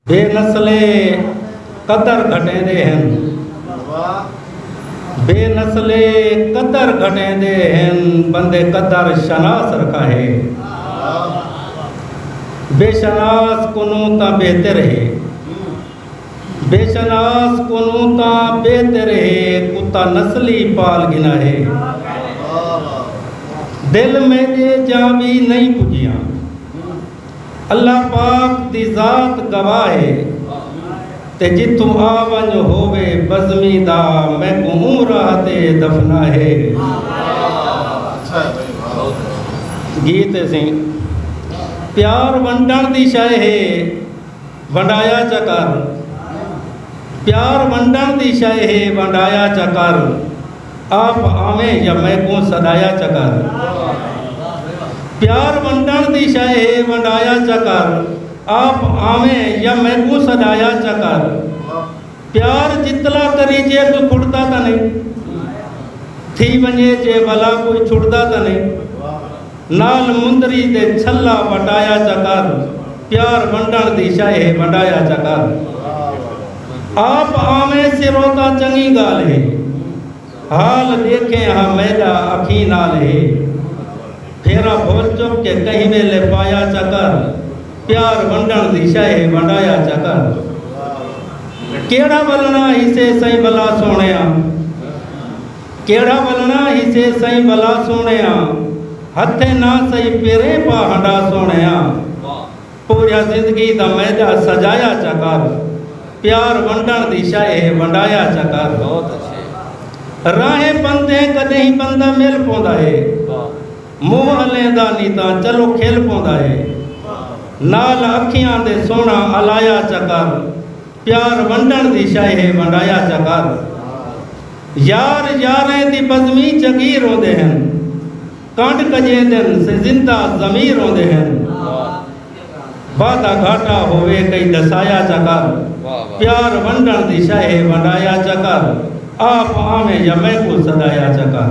बेनस्ले कदर घटेंदे हैं, बेनस्ले कदर घटेंदे हैं, बंदे कदर शनास रखा है। बेशनास कोनू ता बेहतर है, बेशनास कोनू ता बेहतर है, कुत्ता नस्ली पाल गिना है। दिल में जे जा भी नहीं पुजिया, अल्लाह पाक दी ज़ात गवाह है। ते जिथों आवंज होवे बज़मी दा, मैं को राहते दफना है। गीत सिंह प्यार वंडण दी शय है, वंडाया चकर। प्यार वंडण दी शय है, वंडाया चकर। आप आवें या मैं को सदाया चकर। प्यार वंडण दी शय है, वंडाया चकर। आप आवें या मैं को सदाया चकर। प्यार जितला करी जे कोई छुड़ता तो नहीं, थी वञे जे भला कोई छुड़ता तो नहीं। नाल मुंदरी दे छल्ला वटाया चकर। प्यार वंडण दी शय है, वंडाया चकर। आप आवें सिरोता चंगी गाल है, हाल देखे हाँ मैदा अखी नाल है। फेरा भोल चुप के कहीं वेले पाया चकर। प्यार वंडण दी शय है, वंडाया चकर। केड़ा वलना हिसे सही भला सोनिया, केड़ा वलना हिसे सही भला सोनिया। हथे ना सही पेरे पा हंडा सोनिया। पूरा जिंदगी दा मैदा सजाया चकर। प्यार वंडण दी शय है, वंडाया चकर। बहुत अच्छे राहे बंदे कदे ही बंदा मिल पौंदा है। मुँह हलेंदा नी तां चलो खेल पौंदा है। नाल अखियां दे सोना अलाया चकर। प्यार वंडण दी शय है, वंडाया चकर। यार यारें दी बज़मी जगी रोंदे हैं, कांड कजेंदन से जिंदा ज़मीर रोंदे हैं। वादा घाटा होवे कई दसाया चकर। प्यार वंडण दी शय है, वंडाया चकर। आप आवें या मैं को सदाया चकर।